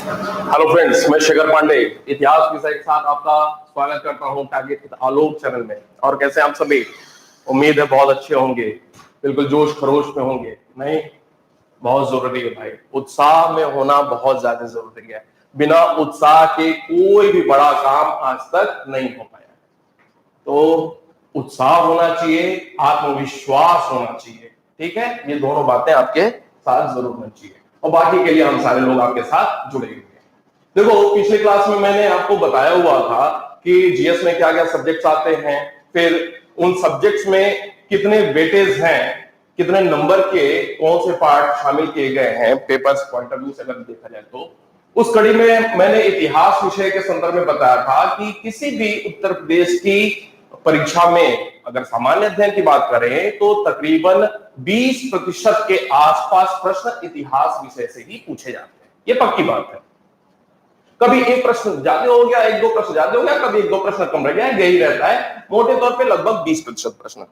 Hello friends, मैं शेखर पांडे इतिहास विषय के साथ आपका स्वागत करता हूं टारगेट आलोक चैनल में। और कैसे आप सभी? उम्मीद है बहुत अच्छे होंगे, बिल्कुल जोश खरोश में होंगे। नहीं, बहुत जरूरी है भाई, उत्साह में होना बहुत ज्यादा जरूरी है। बिना उत्साह के कोई भी बड़ा काम आज तक नहीं हो पाया। तो उत्साह होना चाहिए, आत्मविश्वास होना चाहिए। ठीक है, ये दोनों बातें आपके साथ जरूर होनी चाहिए और बाकी के लिए हम सारे लोग आपके साथ जुड़े हुए हैं। देखो, पिछले क्लास में मैंने आपको बताया हुआ था कि जीएस में क्या क्या सब्जेक्ट्स आते हैं, फिर उन सब्जेक्ट्स में कितने वेटेज हैं, कितने नंबर के कौन से पार्ट शामिल किए गए हैं पेपर्स पॉइंट ऑफ व्यू से अगर देखा जाए तो। उस कड़ी में मैंने इतिहास विषय के संदर्भ में बताया था कि किसी भी उत्तर प्रदेश की परीक्षा में अगर सामान्य अध्ययन की बात करें तो तकरीबन 20% के आसपास प्रश्न इतिहास विषय से ही पूछे जाते हैं। ये पक्की बात है। कभी एक प्रश्न ज्यादा हो गया, एक दो प्रश्न ज्यादा हो गया, कभी एक दो प्रश्न कम रह गया, यही रहता है मोटे तौर पे लगभग 20% प्रश्न।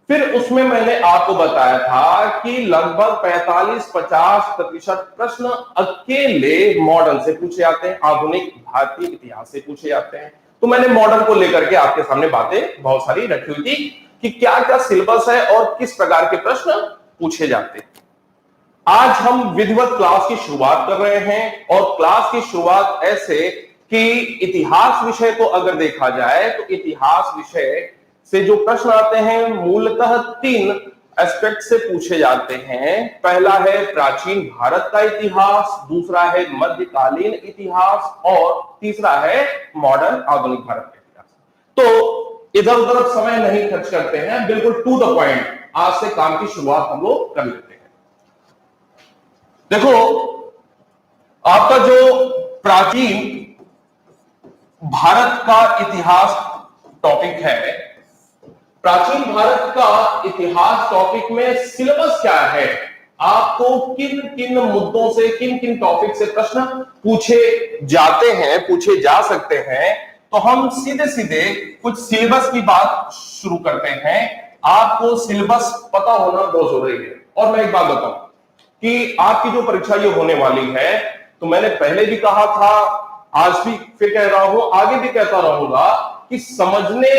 फिर उसमें मैंने आपको बताया था कि लगभग 45-50% प्रश्न अकेले मॉडर्न से पूछे जाते हैं, आधुनिक भारतीय इतिहास से पूछे जाते हैं। तो मैंने मॉडर्न को लेकर के आपके सामने बातें बहुत सारी रखी हुई थी कि क्या क्या सिलेबस है और किस प्रकार के प्रश्न पूछे जाते हैं। आज हम विधिवत क्लास की शुरुआत कर रहे हैं और क्लास की शुरुआत ऐसे कि इतिहास विषय को अगर देखा जाए तो इतिहास विषय से जो प्रश्न आते हैं मूलतः 3 एस्पेक्ट से पूछे जाते हैं। पहला है प्राचीन भारत का इतिहास, दूसरा है मध्यकालीन इतिहास और तीसरा है मॉडर्न आधुनिक भारत का इतिहास। तो इधर उधर समय नहीं खर्च करते हैं, बिल्कुल टू द पॉइंट आज से काम की शुरुआत हम लोग कर लेते हैं। देखो, आपका जो प्राचीन भारत का इतिहास टॉपिक है, प्राचीन भारत का इतिहास टॉपिक में सिलेबस क्या है, आपको किन किन मुद्दों से, किन किन टॉपिक से प्रश्न पूछे जाते हैं, पूछे जा सकते हैं। तो हम सीधे सीधे कुछ सिलेबस की बात शुरू करते हैं। आपको सिलेबस पता होना बहुत जरूरी है। और मैं एक बात बताऊं कि आपकी जो परीक्षा ये होने वाली है, तो मैंने पहले भी कहा था, आज भी फिर कह रहा हूं, आगे भी कहता रहूंगा कि समझने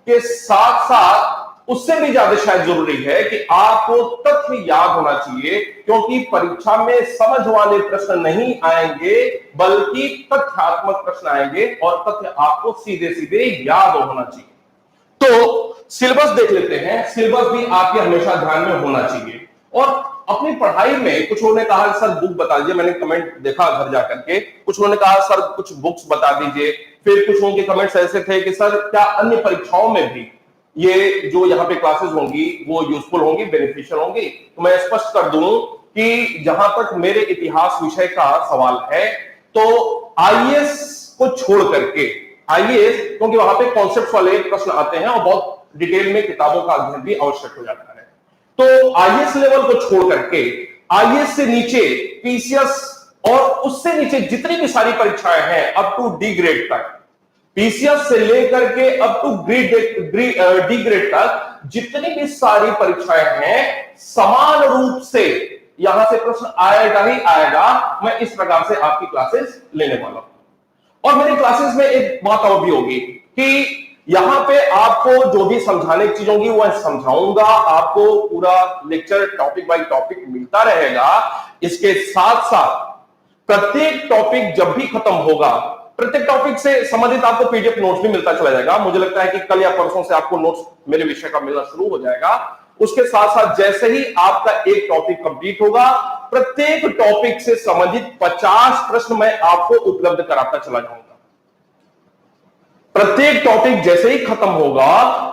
के साथ साथ उससे भी ज्यादा शायद जरूरी है कि आपको तथ्य याद होना चाहिए, क्योंकि परीक्षा में समझ वाले प्रश्न नहीं आएंगे बल्कि तथ्यात्मक प्रश्न आएंगे और तथ्य आपको सीधे सीधे याद होना चाहिए। तो सिलेबस देख लेते हैं। सिलेबस भी आपके हमेशा ध्यान में होना चाहिए। और अपनी पढ़ाई में कुछ लोगों ने कहा सर बुक बता दीजिए, मैंने कमेंट देखा घर जाकर के, कुछ लोगों ने कहा सर कुछ बुक्स बता दीजिए। फिर कुछ लोगों के कमेंट्स ऐसे थे कि सर क्या अन्य परीक्षाओं में भी ये जो यहाँ पे क्लासेस होंगी वो यूजफुल होंगी, बेनिफिशियल होंगी। तो मैं स्पष्ट कर दूं कि जहां तक मेरे इतिहास विषय का सवाल है तो आईएएस को छोड़ करके, आईएएस क्योंकि वहां पे कॉन्सेप्ट वाले प्रश्न आते हैं और बहुत डिटेल में किताबों का अध्ययन भी आवश्यक हो जाता है। तो आईएएस लेवल को छोड़ करके आईएएस से नीचे पीसीएस और उससे नीचे जितनी भी सारी परीक्षाएं हैं अप टू डी ग्रेड तक, पीसीएस से लेकर के अप टू डी ग्रेड तक जितनी भी सारी परीक्षाएं हैं, समान रूप से यहां से प्रश्न आएगा ही आएगा। मैं इस प्रकार से आपकी क्लासेस लेने वाला हूं। और मेरी क्लासेस में एक बात और भी होगी कि यहां पे आपको जो भी समझाने की चीज होगी वो समझाऊंगा, आपको पूरा लेक्चर टॉपिक बाय टॉपिक मिलता रहेगा। इसके साथ साथ प्रत्येक टॉपिक जब भी खत्म होगा, प्रत्येक टॉपिक से संबंधित आपको पीडीएफ नोट्स भी मिलता चला जाएगा। मुझे लगता है कि कल या परसों से आपको नोट्स मेरे विषय का मिलना शुरू हो जाएगा। उसके साथ साथ जैसे ही आपका एक टॉपिक कंप्लीट होगा, प्रत्येक टॉपिक से संबंधित 50 प्रश्न मैं आपको उपलब्ध कराता चला जाऊंगा। प्रत्येक टॉपिक जैसे ही खत्म होगा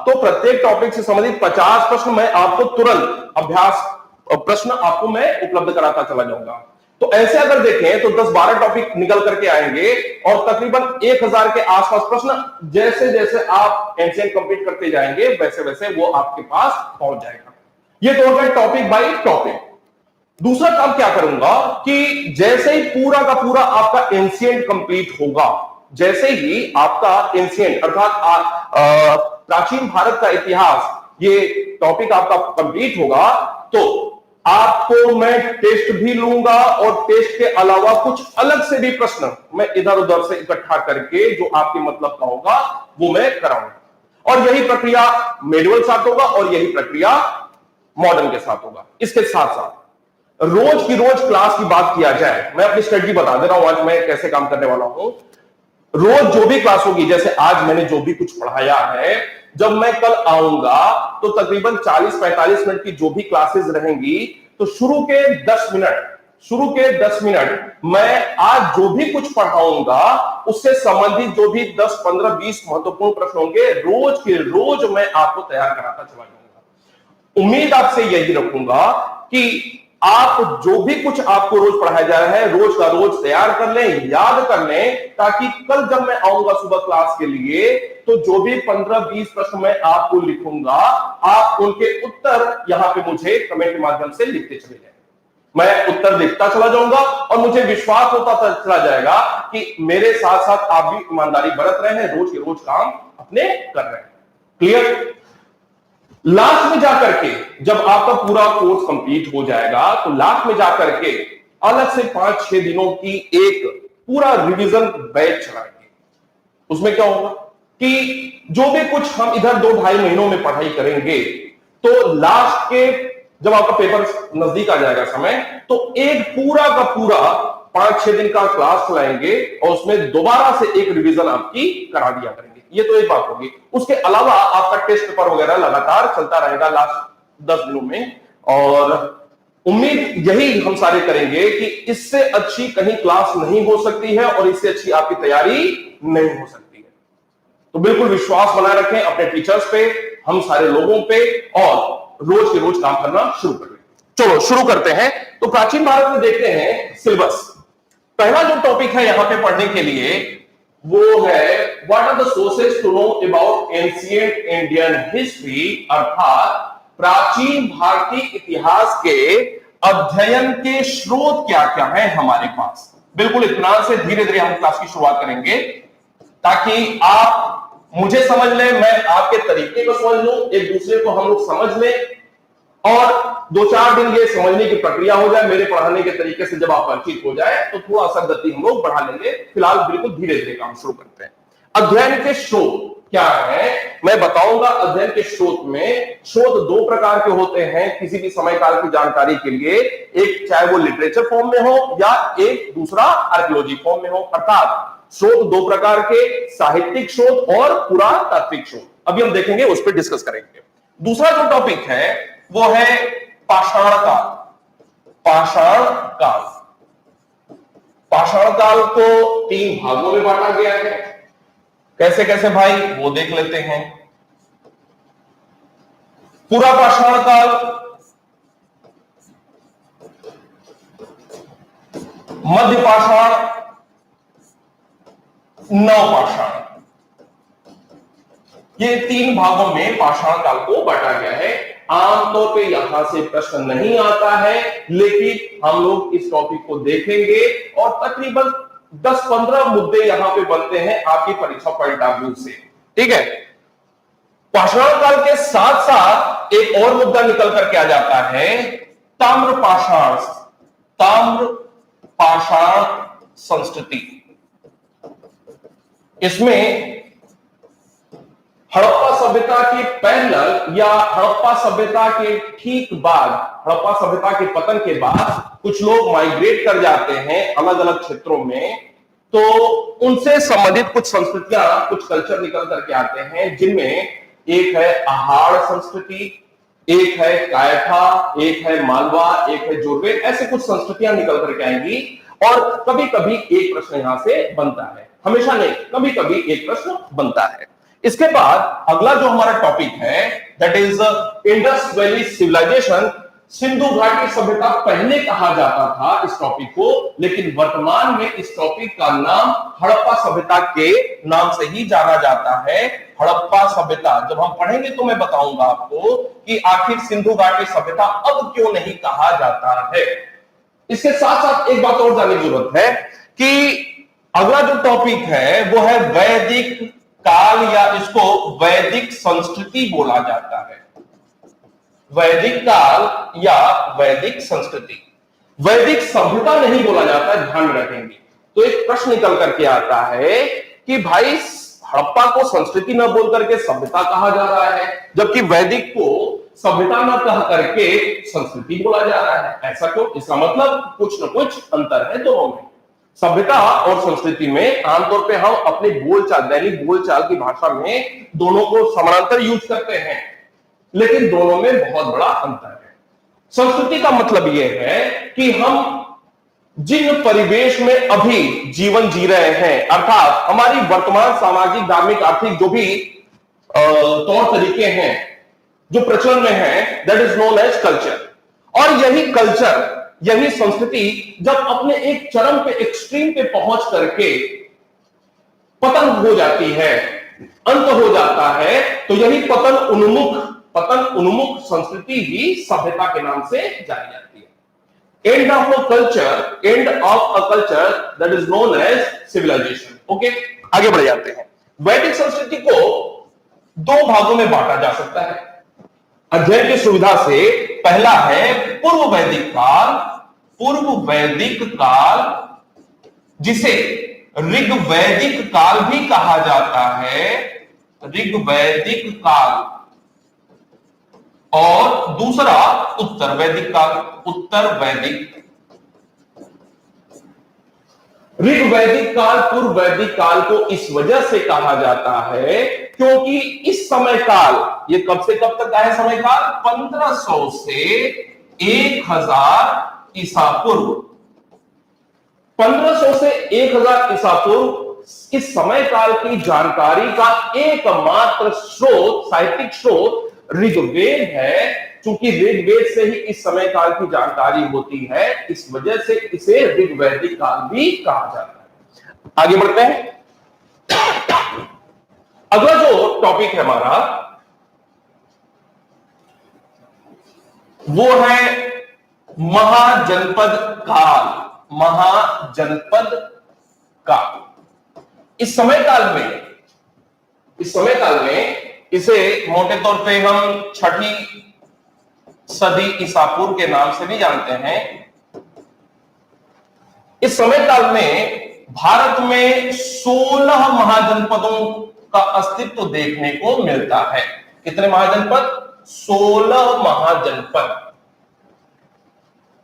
तो प्रत्येक टॉपिक से संबंधित 50 प्रश्न मैं आपको तुरंत अभ्यास प्रश्न आपको मैं उपलब्ध कराता चला जाऊंगा। तो ऐसे अगर देखें तो 10-12 टॉपिक निकल करके आएंगे और तकरीबन 1000 के आसपास प्रश्न जैसे जैसे आप एनसीएन कंप्लीट करते जाएंगे वैसे वैसे वो आपके पास पहुंच जाएगा। ये तो हो गया टॉपिक बाय टॉपिक। दूसरा काम क्या करूंगा कि जैसे ही पूरा का पूरा आपका एनसीएन कंप्लीट होगा, जैसे ही आपका एंशिएंट अर्थात प्राचीन भारत का इतिहास ये टॉपिक आपका कंप्लीट होगा, तो आपको मैं टेस्ट भी लूंगा और टेस्ट के अलावा कुछ अलग से भी प्रश्न मैं इधर उधर से इकट्ठा करके जो आपके मतलब का होगा वो मैं कराऊंगा। और यही प्रक्रिया मैनुअल साथ होगा और यही प्रक्रिया मॉडर्न के साथ होगा। इसके साथ साथ रोज की रोज क्लास की बात किया जाए, मैं अपनी स्ट्रेटजी बता दे रहा हूं आज मैं कैसे काम करने वाला हूं। रोज जो भी क्लास होगी, जैसे आज मैंने जो भी कुछ पढ़ाया है, जब मैं कल आऊंगा तो तकरीबन 40-45 मिनट की जो भी क्लासेस रहेंगी, तो शुरू के 10 मिनट मैं आज जो भी कुछ पढ़ाऊंगा उससे संबंधित जो भी 10, 15, 20 महत्वपूर्ण प्रश्न होंगे, रोज के रोज मैं आपको तैयार कराता चला जाऊंगा। उम्मीद आपसे यही रखूंगा कि आप जो भी कुछ आपको रोज पढ़ाया जा रहा है, रोज का रोज तैयार कर लें, याद कर लें, ताकि कल जब मैं आऊंगा सुबह क्लास के लिए तो जो भी 15-20 प्रश्न मैं आपको लिखूंगा, आप उनके उत्तर यहां पे मुझे कमेंट के माध्यम से लिखते चले जाएं। मैं उत्तर लिखता चला जाऊंगा और मुझे विश्वास होता चला जाएगा कि मेरे साथ साथ आप भी ईमानदारी बरत रहे हैं, रोज के रोज काम अपने कर रहे हैं। क्लियर? लास्ट में जाकर के जब आपका पूरा कोर्स कंप्लीट हो जाएगा तो लास्ट में जाकर के अलग से 5-6 दिनों की एक पूरा रिवीजन बैच चलाएंगे। उसमें क्या होगा कि जो भी कुछ हम इधर 2-2.5 महीनों में पढ़ाई करेंगे, तो लास्ट के जब आपका पेपर नजदीक आ जाएगा समय, तो एक पूरा का पूरा 5-6 दिन का क्लास चलाएंगे और उसमें दोबारा से एक रिवीजन आपकी करा दिया करेंगे। ये तो एक बात होगी। उसके अलावा आपका टेस्ट पेपर वगैरह लगातार चलता रहेगा लास्ट 10 दिनों में, और उम्मीद यही हम सारे करेंगे कि इससे अच्छी कहीं क्लास नहीं हो सकती है और इससे अच्छी आपकी तैयारी नहीं हो सकती है। तो बिल्कुल विश्वास बनाए रखें अपने टीचर्स पे, हम सारे लोगों पे, और रोज के रोज काम करना शुरू करें। चलो शुरू करते हैं। तो प्राचीन भारत में देखते हैं सिलेबस। पहला जो टॉपिक है यहां पे पढ़ने के लिए वो है what are the sources to know about ancient Indian history, अर्थात प्राचीन भारतीय इतिहास के अध्ययन के स्रोत क्या क्या है हमारे पास। बिल्कुल इत्मीनान से धीरे धीरे हम क्लास की शुरुआत करेंगे ताकि आप मुझे समझ लें, मैं आपके तरीके को समझ लूं, एक दूसरे को हम लोग समझ लें, और 2-4 दिन ये समझने की प्रक्रिया हो जाए। मेरे पढ़ाने के तरीके से जब आप परिचित हो जाए तो थोड़ा सा गति हम लोग बढ़ा लेंगे। फिलहाल बिल्कुल धीरे धीरे काम शुरू करते हैं। अध्ययन के स्रोत क्या है मैं बताऊंगा। अध्ययन के स्रोत में स्रोत 2 प्रकार के होते हैं किसी भी समय काल की जानकारी के लिए, एक चाहे वो लिटरेचर फॉर्म में हो या एक दूसरा आर्कियोलॉजी फॉर्म में हो। अर्थात स्रोत 2 प्रकार के, साहित्यिक स्रोत और पुरातात्विक स्रोत। अभी हम देखेंगे, उस पर डिस्कस करेंगे। दूसरा जो टॉपिक है वो है पाषाण काल। पाषाण काल, पाषाण काल को 3 भागों में बांटा गया है। कैसे कैसे भाई वो देख लेते हैं। पूरा पाषाण काल, मध्य पाषाण, नवपाषाण, ये 3 भागों में पाषाण काल को बांटा गया है। आमतौर पे यहां से प्रश्न नहीं आता है, लेकिन हम लोग इस टॉपिक को देखेंगे और तकरीबन 10-15 मुद्दे यहां पे बनते हैं आपकी परीक्षा पॉइंट ऑफ व्यू से। ठीक है। पाषाण काल के साथ साथ एक और मुद्दा निकल करके आ जाता है ताम्र पाषाण, ताम्र पाषाण संस्कृति। इसमें हड़प्पा सभ्यता के पैरेलल या हड़प्पा सभ्यता के ठीक बाद, हड़प्पा सभ्यता के पतन के बाद कुछ लोग माइग्रेट कर जाते हैं अलग अलग क्षेत्रों में, तो उनसे संबंधित कुछ संस्कृतियां, कुछ कल्चर निकल करके आते हैं, जिनमें एक है आहार संस्कृति, एक है कायथा, एक है मालवा, एक है जोरवे। ऐसे कुछ संस्कृतियां निकल करके आएंगी और कभी कभी एक प्रश्न यहां से बनता है, हमेशा नहीं, कभी कभी एक प्रश्न बनता है। इसके बाद अगला जो हमारा टॉपिक है that is Indus valley civilisation. Sindhu घाटी सभ्यता पहले कहा जाता था इस टॉपिक को, लेकिन वर्तमान में इस टॉपिक का नाम हड़प्पा सभ्यता के नाम से ही जाना जाता है। हड़प्पा सभ्यता जब हम पढ़ेंगे तो मैं बताऊंगा आपको कि आखिर सिंधु घाटी सभ्यता अब क्यों नहीं कहा जाता है। इसके साथ साथ एक बात और जानने की जरूरत है कि अगला जो टॉपिक है वो है वैदिक काल, या इसको वैदिक संस्कृति बोला जाता है। वैदिक काल या वैदिक संस्कृति। वैदिक सभ्यता नहीं बोला जाता, ध्यान में रखेंगे। तो एक प्रश्न निकल करके आता है कि भाई हड़प्पा को संस्कृति न बोल करके सभ्यता कहा जा रहा है, जबकि वैदिक को सभ्यता न कह करके संस्कृति बोला जा रहा है। ऐसा क्यों? इसका मतलब कुछ न कुछ अंतर है दोनों में। सभ्यता और संस्कृति में आमतौर पे हम अपने बोलचाल, दैनिक बोलचाल की भाषा में दोनों को समानांतर यूज करते हैं, लेकिन दोनों में बहुत बड़ा अंतर है। संस्कृति का मतलब यह है कि हम जिन परिवेश में अभी जीवन जी रहे हैं, अर्थात हमारी वर्तमान सामाजिक, धार्मिक, आर्थिक जो भी तौर तरीके हैं जो प्रचलन में है, that is known as culture. और यही कल्चर, यही संस्कृति जब अपने एक चरम पे, एक्सट्रीम पे पहुंच करके पतन हो जाती है, अंत हो जाता है, तो यही पतन उन्मुख संस्कृति ही सभ्यता के नाम से जानी जाती है। And of a culture that is known as civilisation. Okay, आगे बढ़ जाते हैं। वैदिक संस्कृति को दो भागों में बांटा जा सकता है अध्ययन की सुविधा से। पहला है पूर्व वैदिक काल, जिसे ऋग्वैदिक काल भी कहा जाता है, ऋग्वैदिक काल। और दूसरा उत्तर वैदिक काल, उत्तर वैदिक। ऋग्वैदिक काल पूर्व वैदिक काल को इस वजह से कहा जाता है क्योंकि इस समय काल, ये कब से कब तक का है समय काल? 1500 से 1000 ईसा पूर्व। 1500 से 1000 ईसा पूर्व इस समय काल की जानकारी का एकमात्र स्रोत, साहित्यिक स्रोत ऋग्वेद है। चूंकि ऋग्वेद से ही इस समय काल की जानकारी होती है, इस वजह से इसे ऋग्वैदिक काल भी कहा जाता है। आगे बढ़ते हैं। अगला जो टॉपिक है हमारा, वो है महाजनपद काल। महाजनपद काल। इस समय काल में इसे मोटे तौर पे हम 6ठी सदी ईसा पूर्व के नाम से भी जानते हैं। इस समय काल में भारत में 16 महाजनपदों का अस्तित्व देखने को मिलता है। कितने महाजनपद? 16 महाजनपद।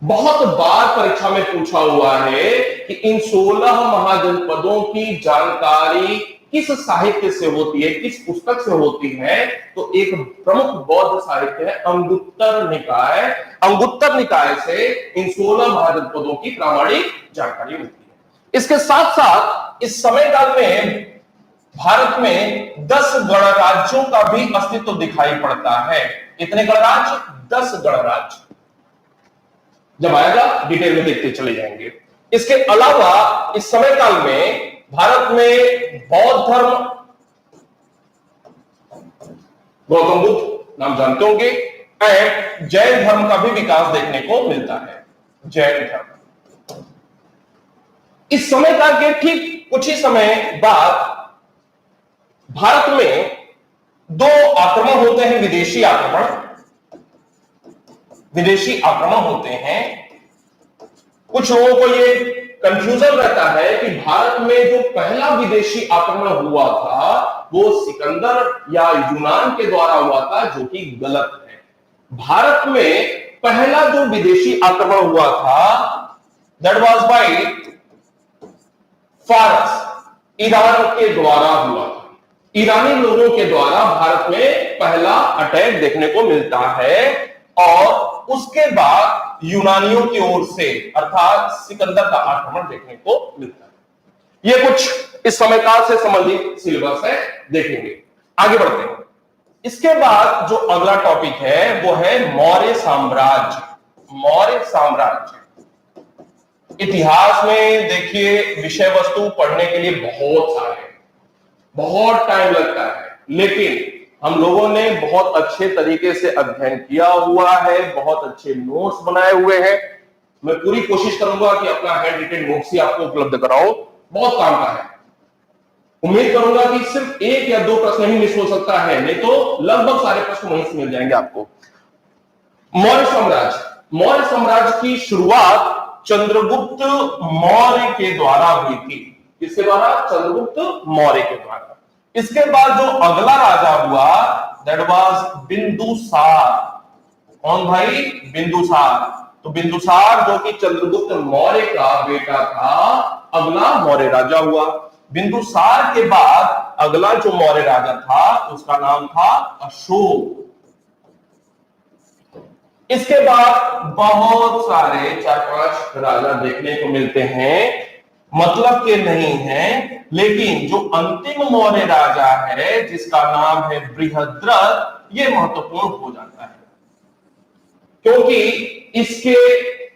बहुत बार परीक्षा में पूछा हुआ है कि इन 16 महाजनपदों की जानकारी किस साहित्य से होती है, किस पुस्तक से होती है? तो एक प्रमुख बौद्ध साहित्य है अंगुत्तर निकाय। अंगुत्तर निकाय से इन 16 महाजनपदों की प्रामाणिक जानकारी मिलती है। इसके साथ साथ इस समय काल में भारत में 10 गणराज्यों का भी अस्तित्व दिखाई पड़ता है। कितने गणराज्य? 10 गणराज्य। जब आएगा डिटेल में देखते चले जाएंगे। इसके अलावा इस समय काल में भारत में बौद्ध धर्म, गौतम बुद्ध नाम जानते होंगे, एंड जैन धर्म का भी विकास देखने को मिलता है। जैन धर्म इस समय काल के ठीक कुछ ही समय बाद भारत में 2 आक्रमण होते हैं, विदेशी आक्रमण होते हैं। कुछ लोगों को ये कंफ्यूजन रहता है कि भारत में जो पहला विदेशी आक्रमण हुआ था वो सिकंदर या यूनान के द्वारा हुआ था, जो कि गलत है। भारत में पहला जो विदेशी आक्रमण हुआ था दैट वाज बाय फारस, ईरान के द्वारा हुआ था। ईरानी लोगों के द्वारा भारत में पहला अटैक देखने को मिलता है और उसके बाद यूनानियों की ओर से अर्थात सिकंदर का आक्रमण देखने को मिलता है। यह कुछ इस समय काल से संबंधित सिलेबस है, देखेंगे। आगे बढ़ते हैं। इसके बाद जो अगला टॉपिक है वो है मौर्य साम्राज्य। मौर्य साम्राज्य इतिहास में देखिए विषय वस्तु पढ़ने के लिए बहुत सारे, बहुत टाइम लगता है, लेकिन हम लोगों ने बहुत अच्छे तरीके से अध्ययन किया हुआ है, बहुत अच्छे नोट्स बनाए हुए हैं। मैं पूरी कोशिश करूंगा कि अपना हैंड रिटेन नोट्स ही आपको उपलब्ध कराऊं। बहुत काम का है। उम्मीद करूंगा कि सिर्फ 1 या 2 प्रश्न ही मिस हो सकता है, नहीं तो लगभग सारे प्रश्न वहीं से मिल जाएंगे आपको। मौर्य साम्राज्य की शुरुआत चंद्रगुप्त मौर्य के द्वारा हुई थी। किसके द्वारा? चंद्रगुप्त मौर्य के द्वारा। इसके बाद जो अगला राजा हुआ दैट वाज बिंदुसार। कौन भाई? बिंदुसार। तो बिंदुसार जो कि चंद्रगुप्त मौर्य का बेटा था, अगला मौर्य राजा हुआ। बिंदुसार के बाद अगला जो मौर्य राजा था उसका नाम था अशोक। इसके बाद बहुत सारे 4-5 राजा देखने को मिलते हैं, मतलब के नहीं हैं, लेकिन जो अंतिम मौर्य राजा है जिसका नाम है बृहद्रथ, ये महत्वपूर्ण हो जाता है क्योंकि इसके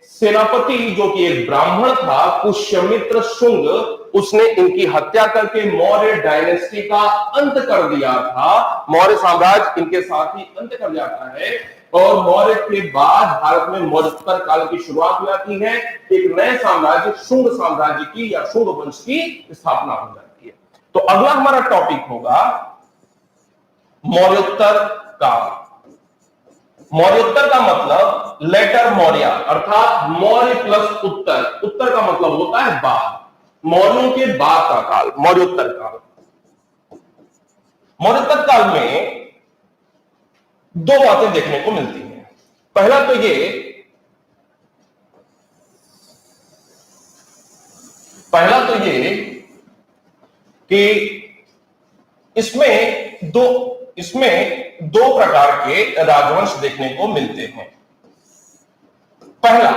सेनापति जो कि एक ब्राह्मण था पुष्यमित्र शुंग, उसने इनकी हत्या करके मौर्य डायनेस्टी का अंत कर दिया था। मौर्य साम्राज्य इनके साथ ही अंत कर जाता है और मौर्य के बाद भारत में मौर्योत्तर काल की शुरुआत हो जाती है। एक नए साम्राज्य शुंग साम्राज्य की या शुंग वंश की स्थापना हो जाती है। तो अगला हमारा टॉपिक होगा मौर्योत्तर काल। मौर्योत्तर का मतलब लेटर मौर्य अर्थात मौर्य प्लस उत्तर। उत्तर का मतलब होता है बाद, मौर्यों के बाद का काल, मौर्योत्तर काल। मौर्योत्तर काल में दो बातें देखने को मिलती हैं। पहला तो ये कि इसमें दो प्रकार के राजवंश देखने को मिलते हैं। पहला,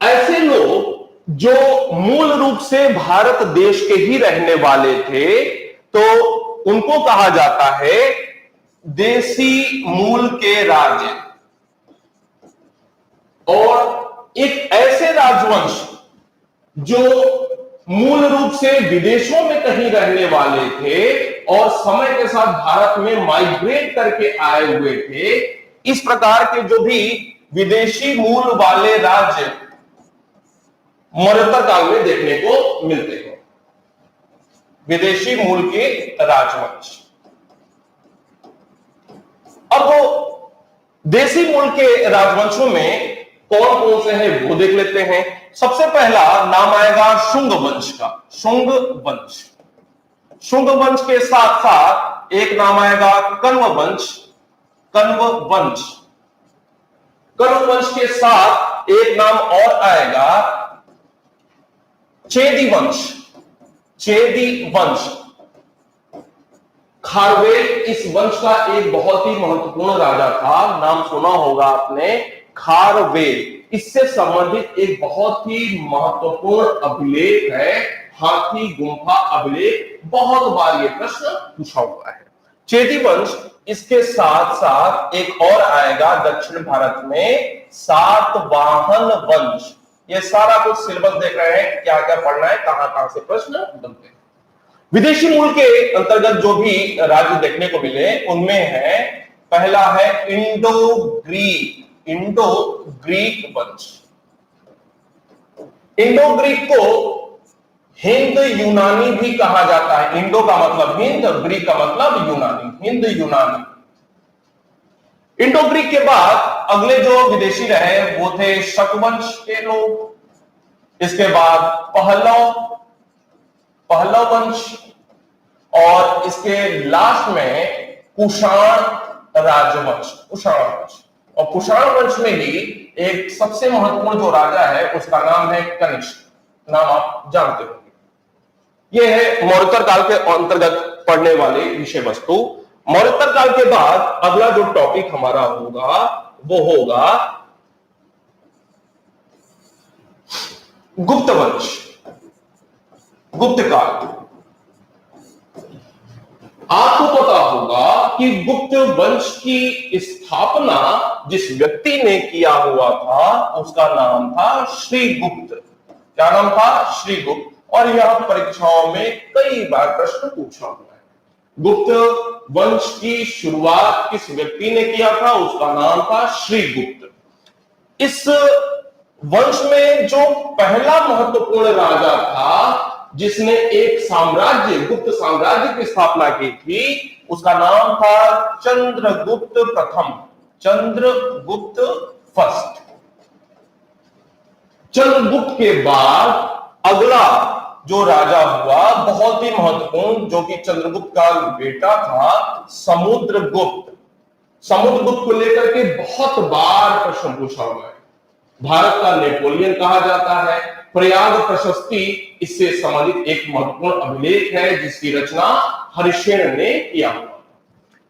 ऐसे लोग जो मूल रूप से भारत देश के ही रहने वाले थे, तो उनको कहा जाता है देसी मूल के राज्य। और एक ऐसे राजवंश जो मूल रूप से विदेशों में कहीं रहने वाले थे और समय के साथ भारत में माइग्रेट करके आए हुए थे, इस प्रकार के जो भी विदेशी मूल वाले राज्य मौर्योत्तर काल में देखने को मिलते हैं। विदेशी मूल के राजवंश। अब वो देसी मूल के राजवंशों में कौन कौन से हैं वो देख लेते हैं। सबसे पहला नाम आएगा शुंग वंश का। शुंग वंश। शुंग वंश के साथ साथ एक नाम आएगा कण्व वंश। कण्व वंश। कण्व वंश के साथ एक नाम और आएगा चेदी वंश। चेदी वंश। खारवेल इस वंश का एक बहुत ही महत्वपूर्ण राजा था, नाम सुना होगा आपने, खारवेल। इससे संबंधित एक बहुत ही महत्वपूर्ण अभिलेख है हाथी गुम्फा अभिलेख। बहुत बार यह प्रश्न पूछा हुआ है। चेदी वंश। इसके साथ साथ एक और आएगा दक्षिण भारत में सातवाहन वंश। ये सारा कुछ सिलेबस देख रहे हैं, क्या क्या पढ़ना है, कहां कहां से प्रश्न बनते हैं। विदेशी मूल के अंतर्गत जो भी राज्य देखने को मिले उनमें है, पहला है इंडो ग्रीक। इंडो ग्रीक वंश। इंडो ग्रीक को हिंद यूनानी भी कहा जाता है। इंडो का मतलब हिंद, ग्रीक का मतलब यूनानी, हिंद यूनानी। इंडो ग्रीक के बाद अगले जो विदेशी रहे वो थे शक वंश के लोग। इसके बाद पहलव वंश और इसके लास्ट में कुषाण राजवंश। कुषाण वंश। और कुषाण वंश में ही एक सबसे महत्वपूर्ण जो राजा है उसका नाम है कनिष्क। नाम आप जानते होंगे। यह है मौर्योत्तर काल के अंतर्गत पढ़ने वाले विषय वस्तु। मौर्योत्तर काल के बाद अगला जो टॉपिक हमारा होगा वो होगा गुप्त वंश। गुप्त काल। आपको पता होगा कि गुप्त वंश की स्थापना जिस व्यक्ति ने किया हुआ था उसका नाम था श्रीगुप्त। क्या नाम था? श्रीगुप्त। और यह परीक्षाओं में कई बार प्रश्न पूछा हुआ है। गुप्त वंश की शुरुआत किस व्यक्ति ने किया था? उसका नाम था श्रीगुप्त। इस वंश में जो पहला महत्वपूर्ण राजा था जिसने एक साम्राज्य, गुप्त साम्राज्य की स्थापना की थी, उसका नाम था चंद्रगुप्त प्रथम। चंद्रगुप्त फर्स्ट। चंद्रगुप्त के बाद अगला जो राजा हुआ बहुत ही महत्वपूर्ण, जो कि चंद्रगुप्त का बेटा था, समुद्रगुप्त। समुद्रगुप्त को लेकर के बहुत बार प्रश्न पूछा हुआ है। भारत का नेपोलियन कहा जाता है। प्रयाग प्रशस्ति इससे संबंधित एक महत्वपूर्ण अभिलेख है जिसकी रचना हरिशेन ने किया हुआ।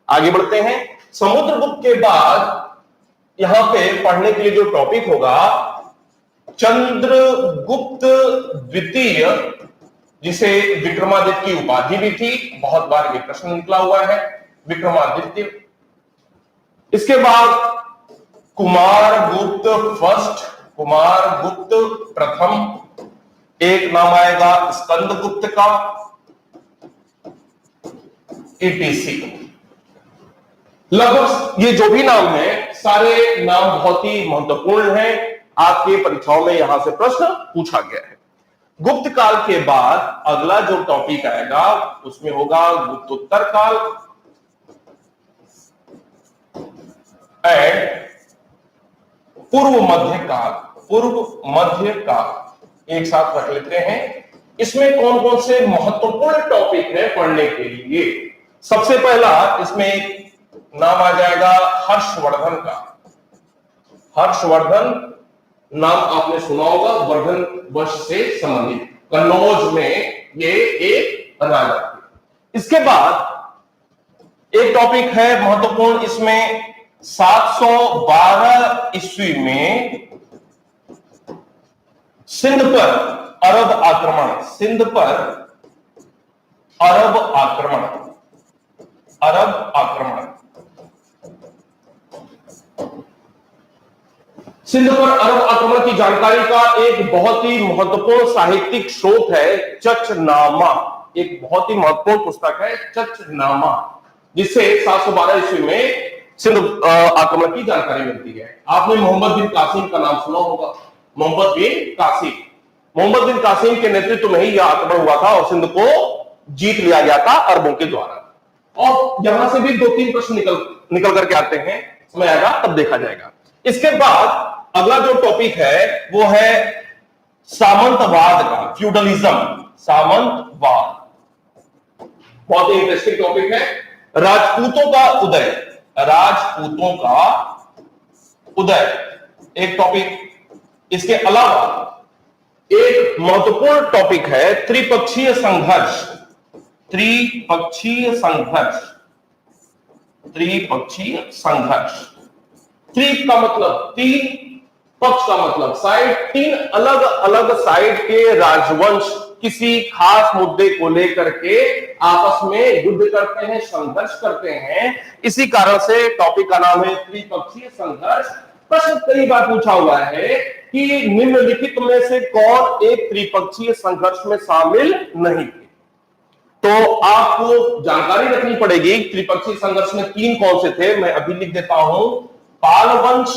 आगे बढ़ते हैं। समुद्रगुप्त के बाद यहां पे पढ़ने के लिए जो टॉपिक होगा, चंद्रगुप्त द्वितीय, जिसे विक्रमादित्य की उपाधि भी थी, बहुत बार ये प्रश्न निकला हुआ है, विक्रमादित्य। इसके बाद कुमारगुप्त फर्स्ट, कुमारगुप्त प्रथम, एक नाम आएगा स्कंदगुप्त का, ईटीसी। लगभग ये जो भी नाम है, सारे नाम बहुत ही महत्वपूर्ण हैं। आपके परीक्षाओं में यहां से प्रश्न पूछा गया है। गुप्त काल के बाद अगला जो टॉपिक आएगा उसमें होगा गुप्तोत्तर काल एंड पूर्व मध्य काल। पूर्व मध्य काल एक साथ रख लेते हैं। इसमें कौन कौन से महत्वपूर्ण टॉपिक है पढ़ने के लिए? सबसे पहला इसमें एक नाम आ जाएगा हर्षवर्धन का। हर्षवर्धन नाम आपने सुना होगा, वर्धन वंश से संबंधित, कन्नौज में ये एक राजा थे। इसके बाद एक टॉपिक है महत्वपूर्ण, इसमें 712 ईस्वी में सिंध पर अरब आक्रमण, सिंध पर अरब आक्रमण, अरब आक्रमण। सिंध पर अरब आक्रमण की जानकारी का एक बहुत ही महत्वपूर्ण साहित्यिक स्रोत है चचनामा। एक बहुत ही महत्वपूर्ण पुस्तक है चचनामा, जिससे 712 ईस्वी में सिंध आक्रमण की जानकारी मिलती है। आपने मोहम्मद बिन कासिम का नाम सुना होगा, मोहम्मद बिन कासिम। मोहम्मद बिन कासिम के नेतृत्व में ही यह आक्रमण हुआ था और सिंध को जीत लिया गया था अरबों के द्वारा। और यहां से भी 2-3 प्रश्न निकल करके आते हैं, समय आएगा तब देखा जाएगा। इसके बाद अगला जो टॉपिक है वो है सामंतवाद का, फ्यूडलिज्म, सामंतवाद। बहुत ही इंटरेस्टिंग टॉपिक है। राजपूतों का उदय, राजपूतों का उदय एक टॉपिक। इसके अलावा एक महत्वपूर्ण टॉपिक है त्रिपक्षीय संघर्ष, त्रिपक्षीय संघर्ष, त्रिपक्षीय संघर्ष। त्रि का मतलब तीन, पक्ष का मतलब साइड, तीन अलग अलग साइड के राजवंश किसी खास मुद्दे को लेकर के आपस में युद्ध करते हैं, संघर्ष करते हैं। इसी कारण से टॉपिक का नाम है त्रिपक्षीय संघर्ष। प्रश्न कई बार पूछा हुआ है कि निम्नलिखित में से कौन एक त्रिपक्षीय संघर्ष में शामिल नहीं थे? तो आपको जानकारी रखनी पड़ेगी त्रिपक्षीय संघर्ष में तीन कौन से थे। मैं अभी लिख देता हूं, पाल वंश,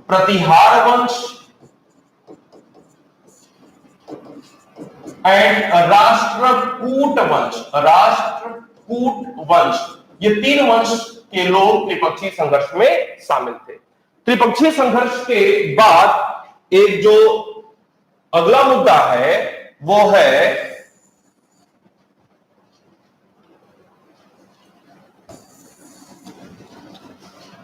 प्रतिहार वंश एंड राष्ट्रकूट वंश, राष्ट्रकूट वंश। ये तीन वंश के लोग त्रिपक्षीय संघर्ष में शामिल थे। त्रिपक्षीय संघर्ष के बाद एक जो अगला मुद्दा है वो है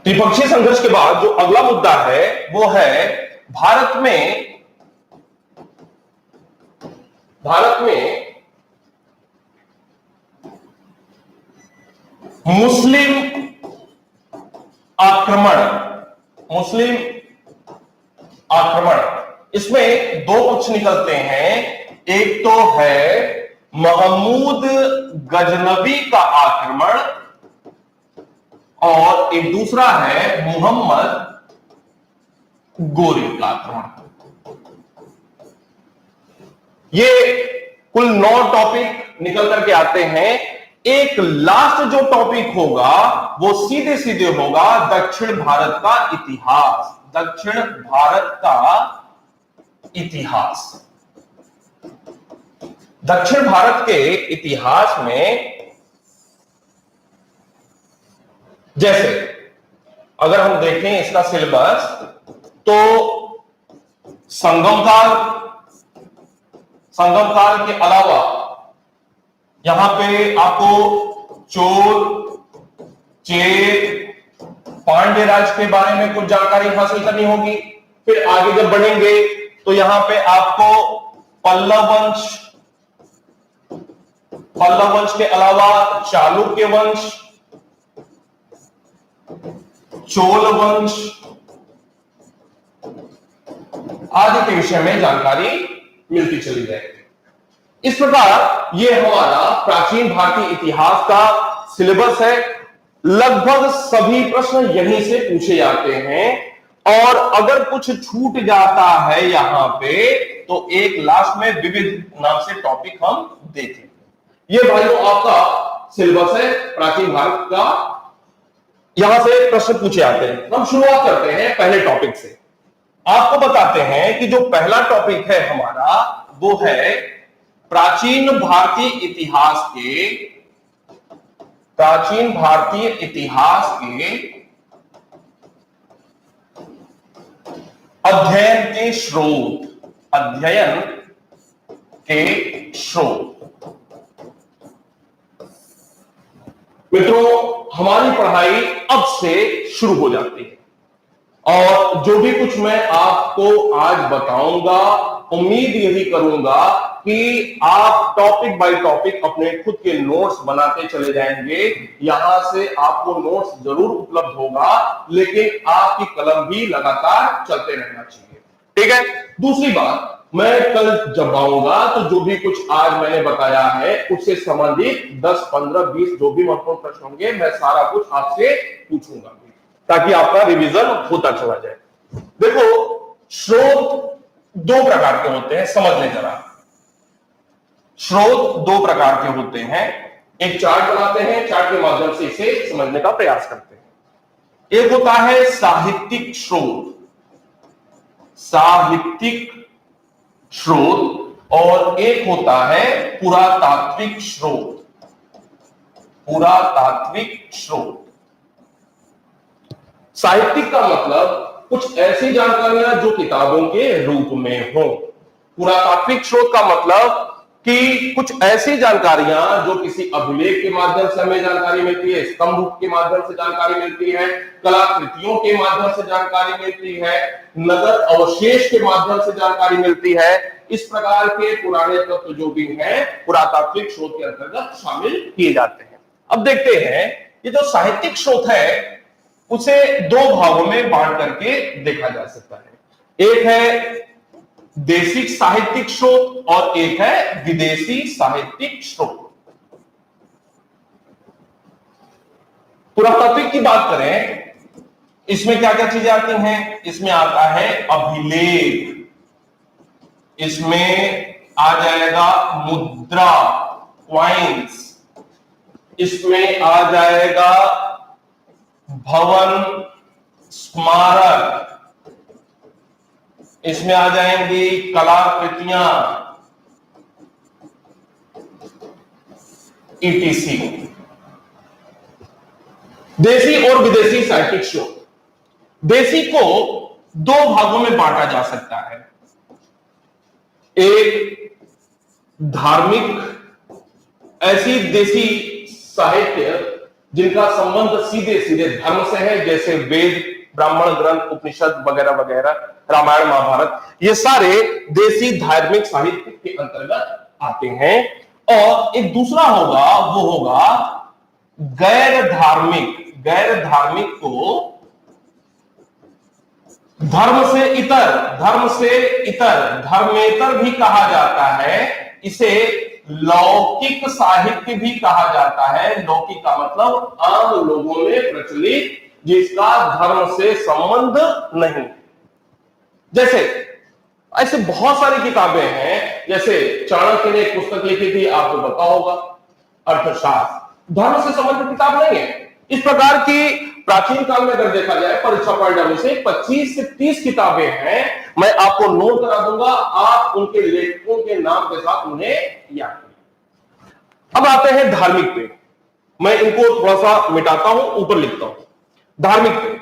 त्रिपक्षीय संघर्ष के बाद जो अगला मुद्दा है वो है भारत में मुस्लिम आक्रमण, मुस्लिम आक्रमण। इसमें दो पक्ष निकलते हैं। एक तो है महमूद गजनवी का आक्रमण और एक दूसरा है मोहम्मद गोरी का आक्रमण। ये कुल 9 टॉपिक निकल करके आते हैं। एक लास्ट जो टॉपिक होगा वो सीधे सीधे होगा दक्षिण भारत का इतिहास, दक्षिण भारत का इतिहास। दक्षिण भारत के इतिहास में जैसे अगर हम देखें इसका सिलेबस तो संगम काल के अलावा यहां पे आपको चोल, चेर, पांड्य राज के बारे में कुछ जानकारी हासिल करनी होगी। फिर आगे जब बढ़ेंगे तो यहां पे आपको पल्लव वंश के अलावा चालुक्य वंश, चोल वंश आदि के विषय में जानकारी मिलती चली जाएगी। इस प्रकार यह हमारा प्राचीन भारतीय इतिहास का सिलेबस है। लगभग सभी प्रश्न यहीं से पूछे जाते हैं और अगर कुछ छूट जाता है यहां पे तो एक लास्ट में विविध नाम से टॉपिक हम देखें। यह भाइयों आपका सिलेबस है प्राचीन भारत का। यहां से प्रश्न पूछे आते हैं। हम शुरुआत करते हैं पहले टॉपिक से। आपको बताते हैं कि जो पहला टॉपिक है हमारा वो है प्राचीन भारतीय इतिहास के अध्ययन के स्रोत। मित्रों, हमारी पढ़ाई अब से शुरू हो जाती है और जो भी कुछ मैं आपको आज बताऊंगा, उम्मीद यही करूंगा कि आप टॉपिक बाय टॉपिक अपने खुद के नोट्स बनाते चले जाएंगे। यहां से आपको नोट्स जरूर उपलब्ध होगा, लेकिन आपकी कलम भी लगातार चलते रहना चाहिए। ठीक है। दूसरी बात, मैं कल जब आऊंगा तो जो भी कुछ आज मैंने बताया है उससे संबंधित 10, 15, 20 जो भी महत्वपूर्ण प्रश्न होंगे मैं सारा कुछ आपसे पूछूंगा ताकि आपका रिवीजन होता चला जाए। देखो, स्रोत दो प्रकार के होते हैं, समझ लें जरा। स्रोत दो प्रकार के होते हैं। एक चार्ट बनाते हैं, चार्ट के माध्यम से इसे समझने का प्रयास करते हैं। एक होता है साहित्यिक स्रोत और एक होता है पुरातात्विक स्रोत। साहित्यिक का मतलब कुछ ऐसी जानकारियां जो किताबों के रूप में हो। पुरातात्विक स्रोत का मतलब कि कुछ ऐसी जानकारियां जो किसी अभिलेख के माध्यम से हमें जानकारी मिलती है, स्तंभ के माध्यम से जानकारी मिलती है, कलाकृतियों के माध्यम से जानकारी मिलती है, नगर अवशेष के माध्यम से जानकारी मिलती है। इस प्रकार के पुराने तत्व जो भी हैं पुरातात्विक स्रोत के अंतर्गत शामिल किए जाते हैं। अब देखते हैं ये जो साहित्यिक स्रोत है उसे दो भागों में बांट करके देखा जा सकता है। एक है देशी साहित्यिक स्रोत और एक है विदेशी साहित्यिक स्रोत। पुरातात्विक की बात करें, इसमें क्या क्या चीजें आती हैं? इसमें आता है अभिलेख, इसमें आ जाएगा मुद्रा, क्वाइंस, इसमें आ जाएगा भवन, स्मारक, इसमें आ जाएंगी कलाकृतियां, ईटीसी। देशी और विदेशी साहित्यिक स्रोत। देशी को दो भागों में बांटा जा सकता है। एक धार्मिक, ऐसी देशी साहित्य जिनका संबंध सीधे सीधे धर्म से है, जैसे वेद, ब्राह्मण ग्रंथ, उपनिषद वगैरह वगैरह, रामायण, महाभारत, ये सारे देशी धार्मिक साहित्य के अंतर्गत आते हैं। और एक दूसरा होगा, वो होगा गैर धार्मिक। गैर धार्मिक को धर्मेतर भी कहा जाता है। इसे लौकिक साहित्य भी कहा जाता है। लौकिक का मतलब आम लोगों में प्रचलित, जिसका धर्म से संबंध नहीं। जैसे ऐसे बहुत सारी किताबें हैं, जैसे चाणक्य ने एक पुस्तक लिखी थी, आपको पता होगा, अर्थशास्त्र, धर्म से संबंधित किताब नहीं है। इस प्रकार की प्राचीन काल में अगर देखा जाए परीक्षा पॉइंट से 25 से 30 किताबें हैं। मैं आपको नोट करा दूंगा, आप उनके लेखकों के नाम के साथ उन्हें याद करें। अब आते हैं धार्मिक पे। मैं इनको थोड़ा सा मिटाता हूं, ऊपर लिखता हूं। धार्मिक पे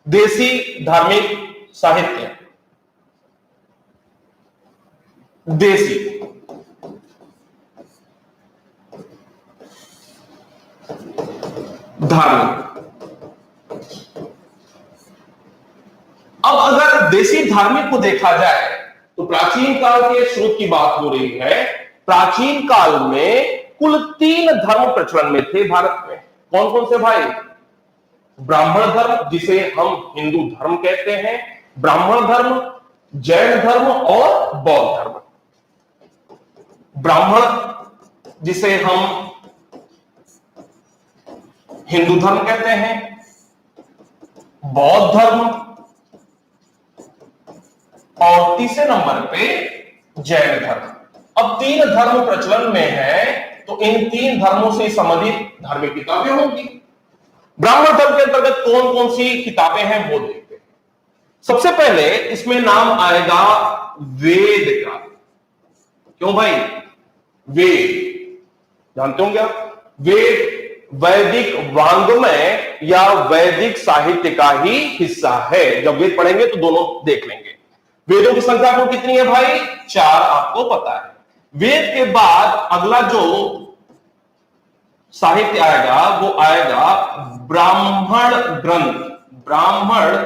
देसी धार्मिक साहित्य, देसी धार्मिक। अब अगर देसी धार्मिक को देखा जाए तो प्राचीन काल के स्रोत की बात हो रही है। प्राचीन काल में कुल 3 धर्म प्रचलन में थे भारत में। कौन कौन से भाई? ब्राह्मण धर्म, जिसे हम हिंदू धर्म कहते हैं, ब्राह्मण धर्म, जैन धर्म और बौद्ध धर्म। ब्राह्मण जिसे हम हिंदू धर्म कहते हैं, बौद्ध धर्म और तीसरे नंबर पे जैन धर्म। अब 3 धर्म प्रचलन में है तो इन 3 धर्मों से संबंधित धार्मिक किताबें होंगी। ब्राह्मण धर्म के अंतर्गत कौन कौन सी किताबें हैं वो देखते हैं। सबसे पहले इसमें नाम आएगा वेद का। क्यों भाई? वेद जानते होंगे आप। वेद वैदिक वांग्मय या वैदिक साहित्य का ही हिस्सा है। जब वेद पढ़ेंगे तो दोनों देख लेंगे। वेदों की संख्या आपको कितनी है भाई? 4 आपको पता है। वेद के बाद अगला जो साहित्य आएगा वो आएगा ब्राह्मण ग्रंथ। ब्राह्मण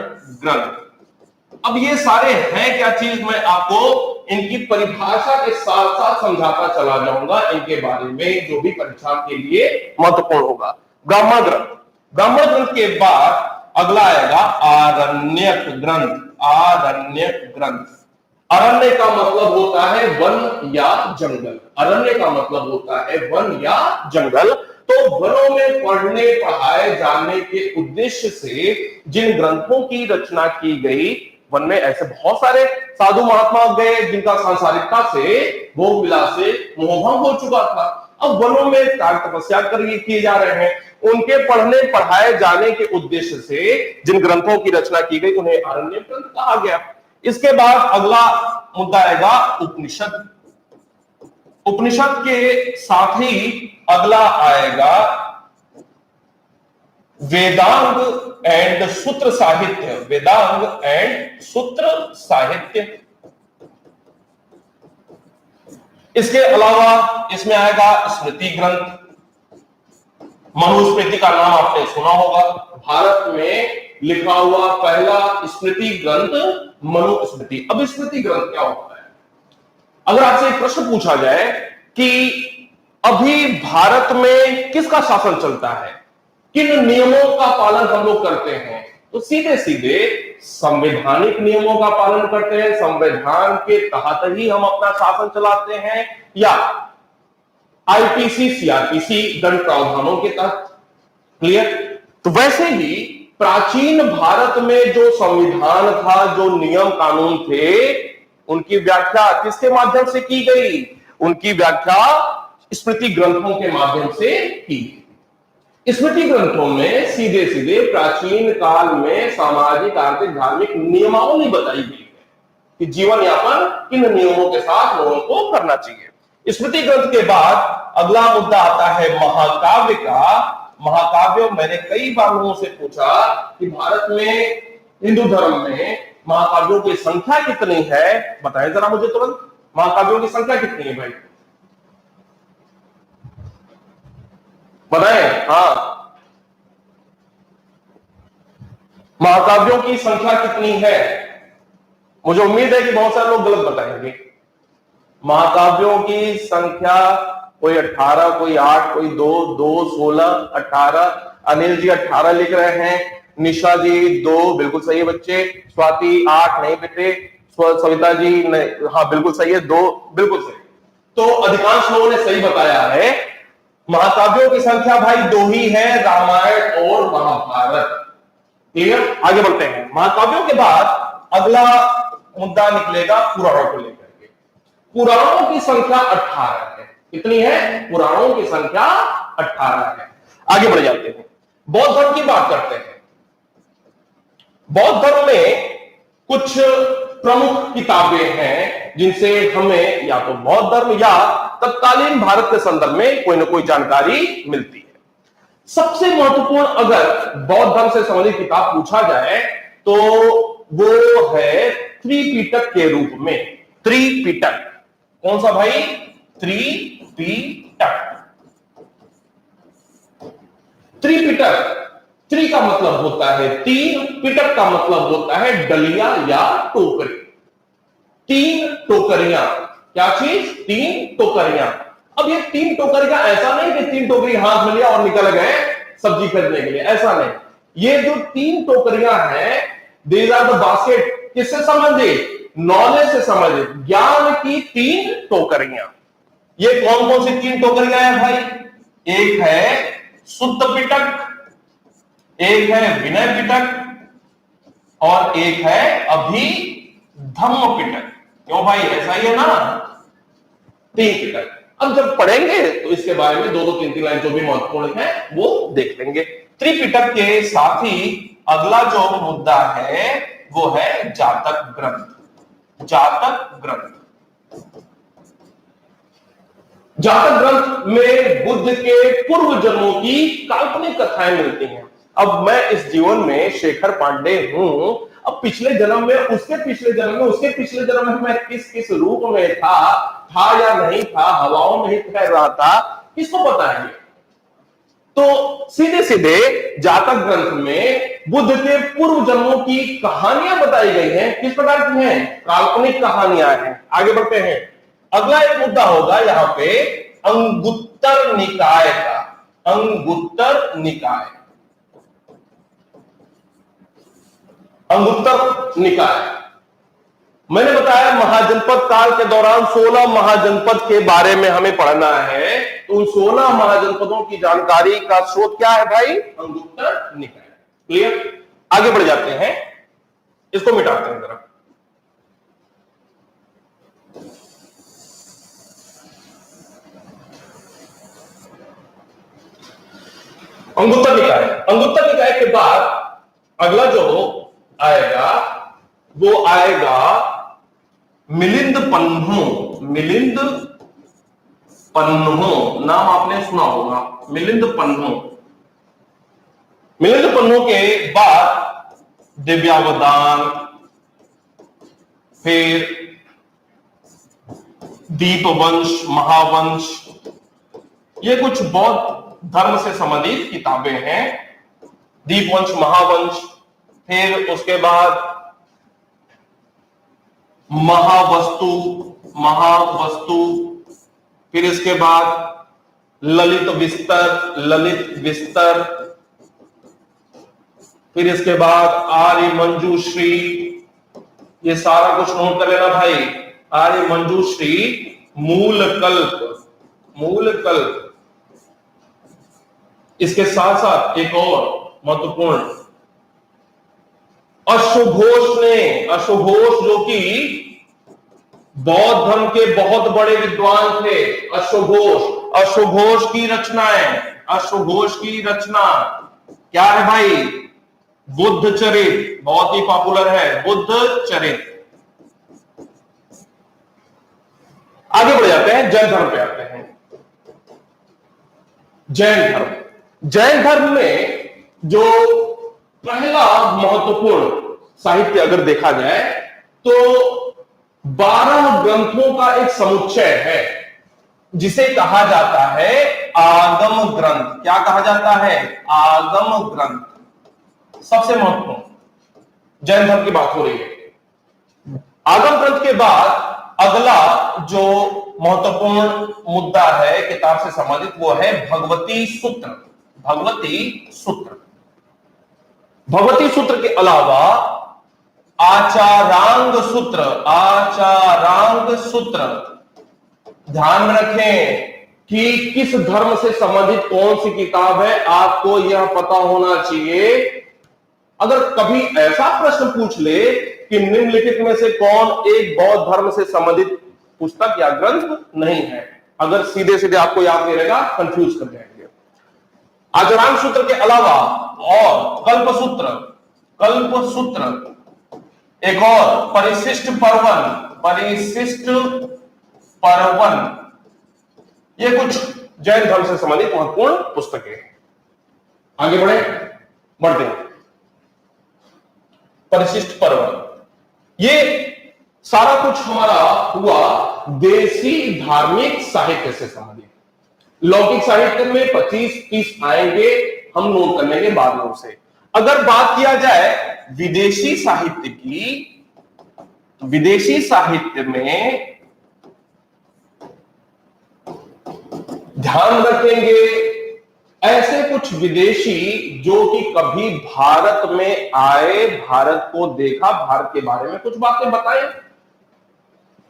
ग्रंथ। अब ये सारे हैं क्या चीज, मैं आपको इनकी परिभाषा के साथ साथ समझाता चला जाऊंगा इनके बारे में, जो भी परीक्षा के लिए महत्वपूर्ण होगा। ब्राह्मण ग्रंथ। ब्राह्मण ग्रंथ के बाद अगला आएगा आरण्यक ग्रंथ। आरण्यक ग्रंथ। अरण्य का मतलब होता है वन या जंगल। अरण्य का मतलब होता है वन या जंगल। तो वनों में पढ़ने पढ़ाए जाने के उद्देश्य से जिन ग्रंथों की रचना की गई, वन में ऐसे बहुत सारे साधु महात्मा गए जिनका सांसारिकता से, भोग विलास से मोहभंग हो चुका था। अब वनों में त्याग तपस्या किए जा रहे हैं। उनके पढ़ने पढ़ाए जाने के उद्देश्य से जिन ग्रंथों की रचना की गई उन्हें अरण्य ग्रंथ कहा गया। इसके बाद अगला मुद्दा आएगा उपनिषद। उपनिषद के साथ ही अगला आएगा वेदांग एंड सूत्र साहित्य। वेदांग एंड सूत्र साहित्य। इसके अलावा इसमें आएगा स्मृति ग्रंथ। मनुस्मृति का नाम आपने सुना होगा। भारत में लिखा हुआ पहला स्मृति ग्रंथ मनुस्मृति। अब स्मृति ग्रंथ क्या होता है? अगर आपसे एक प्रश्न पूछा जाए कि अभी भारत में किसका शासन चलता है, किन नियमों का पालन हम लोग करते हैं, तो सीधे सीधे संवैधानिक नियमों का पालन करते हैं। संविधान के तहत ही हम अपना शासन चलाते हैं, या आईपीसी सीआरपीसी दंड प्रावधानों के तहत। क्लियर? तो वैसे ही प्राचीन भारत में जो संविधान था, जो नियम कानून थे, उनकी व्याख्या किसके माध्यम से की गई? उनकी व्याख्या स्मृति ग्रंथों के माध्यम से की। स्मृति ग्रंथों में सीधे सीधे प्राचीन काल में सामाजिक आर्थिक धार्मिक नियमावली बताई गई है कि जीवन यापन किन नियमों के साथ लोगों को करना चाहिए। स्मृति ग्रंथ के बाद अगला मुद्दा आता है महाकाव्य का। महाकाव्य, मैंने कई बार लोगों से पूछा कि भारत में हिंदू धर्म में महाकाव्यों की संख्या कितनी है, बताएं जरा मुझे तुरंत। महाकाव्यों की संख्या कितनी है भाई? बताएं। हाँ, महाकाव्यों की संख्या कितनी है? मुझे उम्मीद है कि बहुत सारे लोग गलत बताएंगे। महाकाव्यों की संख्या कोई 18, कोई 8, कोई 2, 16, 18। अनिल जी 18 लिख रहे हैं। निशा जी 2, बिल्कुल सही है बच्चे। स्वाति 8 नहीं बेटे। सविता जी नहीं, हाँ बिल्कुल सही है, 2 बिल्कुल सही। तो अधिकांश लोगों ने सही बताया है। महाकाव्यों की संख्या भाई 2 ही है, रामायण और महाभारत। क्लियर? आगे बढ़ते हैं। महाकाव्यों के बाद अगला मुद्दा निकलेगा पुराणों को लेकर के। पुराणों की संख्या 18 है। कितनी है? पुराणों की संख्या 18 है। आगे बढ़ जाते हैं, बौद्ध धर्म की बात करते हैं। बौद्ध धर्म में कुछ प्रमुख किताबें हैं जिनसे हमें या तो बौद्ध धर्म या तत्कालीन भारत के संदर्भ में कोई ना कोई जानकारी मिलती है। सबसे महत्वपूर्ण अगर बौद्ध धर्म से संबंधित किताब पूछा जाए तो वो है त्रिपिटक के रूप में। त्रिपिटक कौन सा भाई? त्रिपिटक। त्रिपिटक, त्रि का मतलब होता है तीन, पिटक का मतलब होता है डलिया या टोकरी। तीन टोकरियां, क्या चीज? तीन टोकरियां। अब ये तीन टोकरियां ऐसा नहीं कि तीन टोकरी हाथ में लिया और निकल गए सब्जी खरीदने के लिए, ऐसा नहीं। ये जो तीन टोकरियां हैं, दीज आर द बास्केट, किससे संबंधित? नॉलेज से संबंधित, ज्ञान की तीन टोकरियां। ये कौन कौन सी तीन टोकरियां हैं भाई? एक है शुद्ध पिटक, एक है विनय पिटक और एक है अभिधम्म पिटक। क्यों भाई, ऐसा ही है ना? तीन पिटक। अब जब पढ़ेंगे तो इसके बारे में दो दो तीन तीन लाइन जो भी महत्वपूर्ण है वो देख लेंगे। त्रिपिटक के साथ ही अगला जो मुद्दा है वो है जातक ग्रंथ। जातक ग्रंथ, जातक ग्रंथ में बुद्ध के पूर्व जन्मों की काल्पनिक कथाएं मिलती हैं। अब मैं इस जीवन में शेखर पांडे हूं, अब पिछले जन्म में, उसके पिछले जन्म में, उसके पिछले जन्म में मैं किस किस रूप में था या नहीं था, हवाओं में ही तैर रहा था, किसको पता है? तो सीधे सीधे जातक ग्रंथ में बुद्ध के पूर्व जन्मों की कहानियां बताई गई हैं। किस प्रकार की हैं? काल्पनिक कहानियां हैं। आगे बढ़ते हैं। अगला एक मुद्दा होगा यहां पे अंगुत्तर निकाय का। अंगुत्तर निकाय, अंगुत्तर निकाय। मैंने बताया महाजनपद काल के दौरान 16 महाजनपद के बारे में हमें पढ़ना है। तो उन 16 महाजनपदों की जानकारी का स्रोत क्या है भाई? अंगुत्तर निकाय। क्लियर? आगे बढ़ जाते हैं, इसको मिटाते हैं जरा। अंगुत्तर निकाय, अंगुत्तर निकाय के बाद अगला जो आएगा वो आएगा मिलिंद पन्हु। मिलिंद पन्हु नाम आपने सुना होगा, मिलिंद पन्हु। मिलिंद पन्हु के बाद दिव्यावदान, फिर दीपवंश, महावंश, ये कुछ बौद्ध धर्म से संबंधित किताबें हैं। दीपवंश, महावंश, फिर उसके बाद महावस्तु, महावस्तु, फिर इसके बाद ललित विस्तर, ललित विस्तर, फिर इसके बाद आर्य मंजूश्री। ये सारा कुछ नोट कर लेना भाई। आर्य मंजूश्री, मूल कल्प, मूल कल्प। इसके साथ साथ एक और महत्वपूर्ण, अशुघोष ने, अशुघोष जो कि बौद्ध धर्म के बहुत बड़े विद्वान थे, अशुघोष, अशुघोष की रचनाएं, अशुघोष की रचना क्या है भाई? बुद्ध चरित, बहुत ही पॉपुलर है बुद्ध चरित। आगे बढ़ जाते हैं, जैन धर्म पे आते हैं। जैन धर्म, जैन धर्म में जो पहला महत्वपूर्ण साहित्य अगर देखा जाए तो 12 ग्रंथों का एक समुच्चय है जिसे कहा जाता है आगम ग्रंथ। क्या कहा जाता है? आगम ग्रंथ। सबसे महत्वपूर्ण जैन धर्म की बात हो रही है। आगम ग्रंथ के बाद अगला जो महत्वपूर्ण मुद्दा है किताब से संबंधित वो है भगवती सूत्र। भगवती सूत्र, भगवती सूत्र के अलावा आचारांग सूत्र, आचारांग सूत्र। ध्यान में रखें कि किस धर्म से संबंधित कौन सी किताब है, आपको यह पता होना चाहिए। अगर कभी ऐसा प्रश्न पूछ ले कि निम्नलिखित में से कौन एक बौद्ध धर्म से संबंधित पुस्तक या ग्रंथ नहीं है, अगर सीधे सीधे आपको याद नहीं रहेगा, कंफ्यूज कर जाएंगे। आचारांग सूत्र के अलावा और कल्प सूत्र, कल्प सूत्र, एक और परिशिष्ट पर्वन, परिशिष्ट पर्वन। ये कुछ जैन धर्म से संबंधित महत्वपूर्ण पुस्तकें हैं। आगे बढ़े, बढ़ते हैं। परिशिष्ट पर्वत, ये सारा कुछ हमारा हुआ देसी धार्मिक साहित्य से संबंधित। लौकिक साहित्य में 25-30 आएंगे, हम नोट कर लेंगे बाद में से। अगर बात किया जाए विदेशी साहित्य की, विदेशी साहित्य में ध्यान रखेंगे ऐसे कुछ विदेशी जो कि कभी भारत में आए, भारत को देखा, भारत के बारे में कुछ बातें बताएं,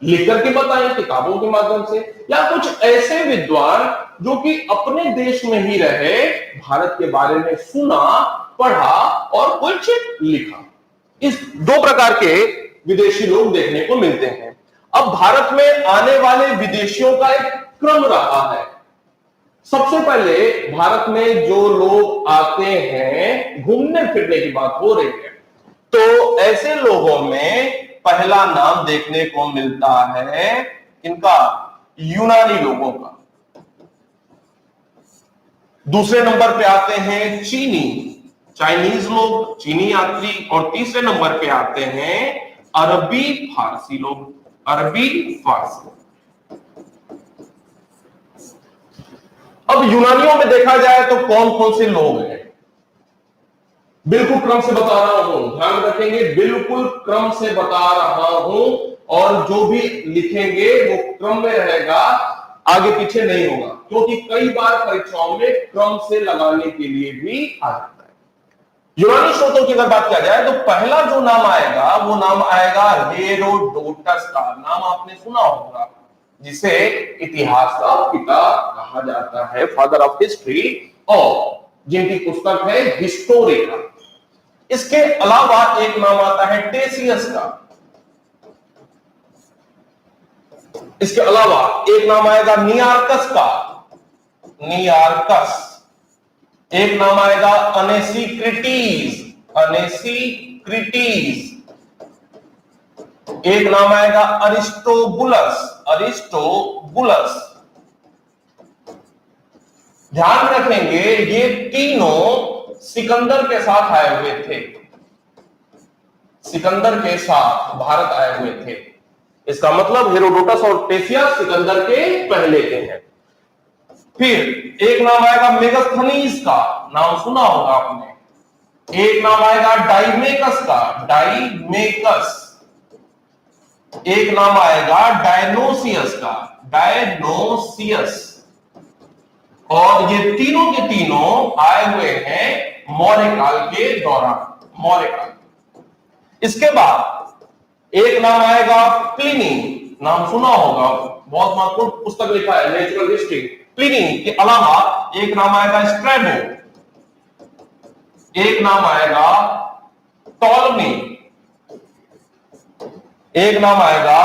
लिख करके बताएं किताबों के माध्यम से, या कुछ ऐसे विद्वान जो कि अपने देश में ही रहे, भारत के बारे में सुना, पढ़ा और कुछ लिखा। इस दो प्रकार के विदेशी लोग देखने को मिलते हैं। अब भारत में आने वाले विदेशियों का एक क्रम रहा है। सबसे पहले भारत में जो लोग आते हैं, घूमने फिरने की बात हो रही है, तो ऐसे लोगों में पहला नाम देखने को मिलता है इनका, यूनानी लोगों का। दूसरे नंबर पे आते हैं चीनी, चाइनीज लोग, चीनी यात्री। और तीसरे नंबर पे आते हैं अरबी फारसी लोग, अरबी फारसी। अब यूनानियों में देखा जाए तो कौन कौन से लोग हैं, बिल्कुल क्रम से बता रहा हूं, ध्यान रखेंगे, बिल्कुल क्रम से बता रहा हूं, और जो भी लिखेंगे वो क्रम में रहेगा, आगे पीछे नहीं होगा, क्योंकि कई बार परीक्षाओं में क्रम से लगाने के लिए भी आ जाता है। यूनानी स्रोतों की अगर बात किया जाए तो पहला जो नाम आएगा वो नाम आएगा हेरोडोटस का। नाम आपने सुना होगा, जिसे इतिहास का पिता कहा जाता है, फादर ऑफ हिस्ट्री, और जिनकी पुस्तक है हिस्टोरिका। इसके अलावा एक नाम आता है टेसियस का। इसके अलावा एक नाम आएगा नियार्कस का, नियार्कस। एक नाम आएगा अनेसीक्रिटीज, अनेसीक्रिटीज। एक नाम आएगा अरिस्टोबुलस, अरिस्टोबुलस। ध्यान रखेंगे ये तीनों सिकंदर के साथ आए हुए थे, सिकंदर के साथ भारत आए हुए थे। इसका मतलब हेरोडोटस और टेसियस सिकंदर के पहले के हैं। फिर एक नाम आएगा मेगास्थनीज का, नाम सुना होगा आपने। एक नाम आएगा डाइमेकस का, डाइमेकस। एक नाम आएगा डायनोसियस का, डायनोसियस। और ये तीनों के तीनों आए हुए हैं मौर्य काल के दौरान, मौर्य काल। इसके बाद एक नाम आएगा प्लिनी, नाम सुना होगा, बहुत महत्वपूर्ण पुस्तक लिखा है नेचुरल हिस्ट्री। प्लिनी के अलावा एक नाम आएगा स्ट्रैबो, एक नाम आएगा टॉलमी, एक नाम आएगा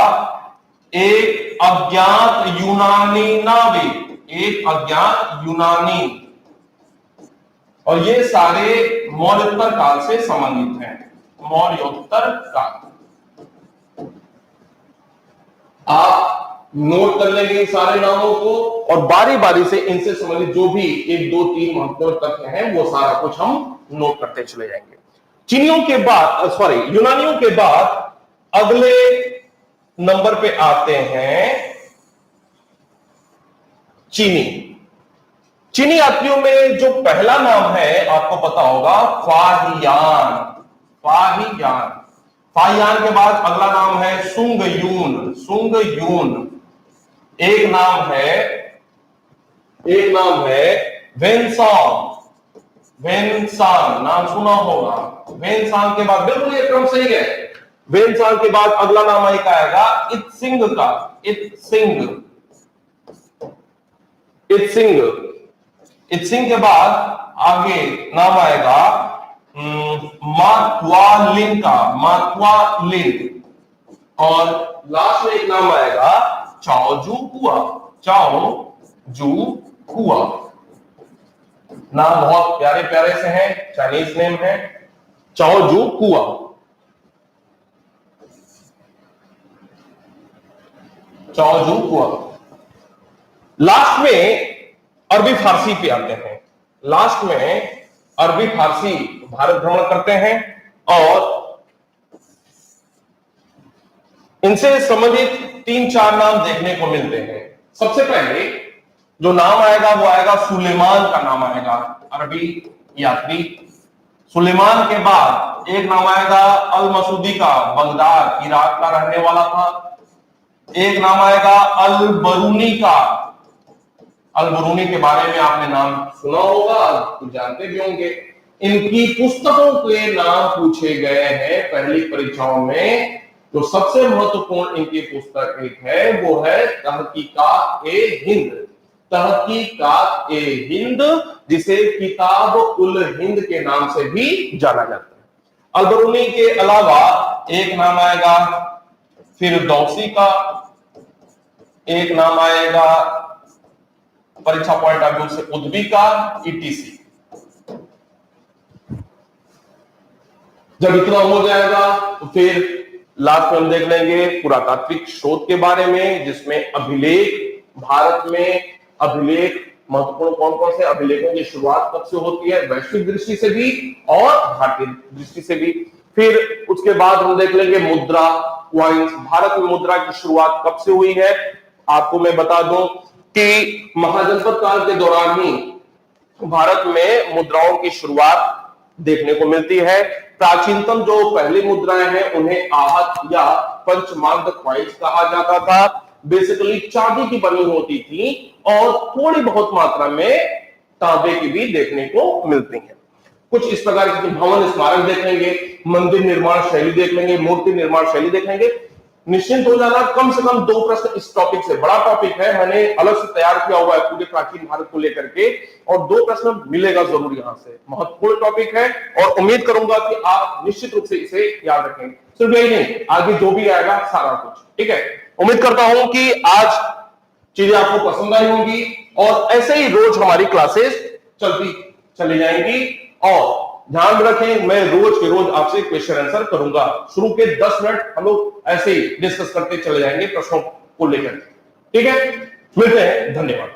एक अज्ञात यूनानी नाविक, एक अज्ञात यूनानी। और ये सारे मौर्योत्तर काल से संबंधित हैं, मौर्योत्तर काल। आप नोट कर लेंगे इन सारे नामों को, और बारी बारी से इनसे संबंधित जो भी 1, 2, 3 महत्वपूर्ण तथ्य हैं वो सारा कुछ हम नोट करते चले जाएंगे। चीनियों के बाद, सॉरी, यूनानियों के बाद अगले नंबर पे आते हैं चीनी। चीनी यात्रियों में जो पहला नाम है आपको पता होगा फाहियान, फाहियान। फाहियान के बाद अगला नाम है सुंगयून, सुंगयून। एक नाम है वेनसांग, वेनसांग, नाम सुना होगा। वेनसांग के बाद, बिल्कुल ये क्रम सही है, वेनसांग के बाद अगला नाम एक आएगा इत्सिंग का, इत्सिंग, इत्सिंग। इत्सिंग के बाद आगे नाम आएगा मात्वालिन का, मात्वालिन। और लास्ट में एक नाम आएगा चाओजू हुआ, चाओजू हुआ। नाम बहुत प्यारे प्यारे से हैं, चाइनीज नेम है, चाओजू हुआ। चाओजू हुआ। लास्ट में अरबी फारसी पे आते हैं। लास्ट में अरबी फारसी भारत भ्रमण करते हैं, और इनसे संबंधित 3-4 नाम देखने को मिलते हैं। सबसे पहले जो नाम आएगा वो आएगा सुलेमान का नाम आएगा, अरबी यात्री। सुलेमान के बाद एक नाम आएगा अल मसूदी का, बगदाद इराक का रहने वाला था। एक नाम आएगा अल बरूनी का। अल बरूनी के बारे में आपने नाम सुना होगा, कुछ जानते भी होंगे। इनकी पुस्तकों के नाम पूछे गए हैं पहली परीक्षाओं में। जो सबसे महत्वपूर्ण इनकी पुस्तक एक है वो है तहकीकात-ए-हिंद। तहकीकात-ए-हिंद, जिसे किताब उल हिंद के नाम से भी जाना जाता है। अल बरूनी के अलावा एक नाम आएगा फिरदौसी का, एक नाम आएगा परीक्षा पॉइंट ऑफ व्यू से उद्वी का, ईटीसी। जब इतना हो जाएगा तो फिर लास्ट में हम देख लेंगे पुरातात्विक शोध के बारे में, जिसमें अभिलेख, भारत में अभिलेख महत्वपूर्ण कौन कौन से अभिलेखों की शुरुआत कब से होती है, वैश्विक दृष्टि से भी और भारतीय दृष्टि से भी। फिर उसके बाद हम देख लेंगे मुद्रा, कॉइन्स। भारत में मुद्रा की शुरुआत कब से हुई है, आपको मैं बता दूं कि महाजनपद काल के दौरान ही भारत में मुद्राओं की शुरुआत देखने को मिलती है। प्राचीनतम जो पहली मुद्राएं हैं उन्हें आहत या पंचमांद कॉइन्स कहा जाता था। बेसिकली चांदी की बनी होती थी और थोड़ी बहुत मात्रा में तांबे की भी देखने को मिलती है। कुछ इस प्रकार के भवन स्मारक देखेंगे, मंदिर निर्माण शैली देख लेंगे, मूर्ति निर्माण शैली देखेंगे। निश्चिंत हो जाना, कम से कम 2 प्रश्न इस टॉपिक से, बड़ा टॉपिक है, मैंने अलग से तैयार किया हुआ है पूरे प्राचीन भारत को लेकर के, और 2 प्रश्न मिलेगा जरूर यहां से। महत्वपूर्ण टॉपिक है और उम्मीद करूंगा कि आप निश्चित रूप से इसे याद रखेंगे। सिर्फ यही नहीं, आगे जो भी आएगा सारा कुछ, ठीक है। उम्मीद करता हूं कि आज चीजें आपको पसंद आई होंगी और ऐसे ही रोज हमारी क्लासेस चलती चली जाएंगी। और ध्यान रखें, मैं रोज के रोज आपसे क्वेश्चन आंसर करूंगा। शुरू के 10 मिनट हम लोग ऐसे ही डिस्कस करते चले जाएंगे प्रश्नों को लेकर, ठीक है। मिलते हैं, धन्यवाद।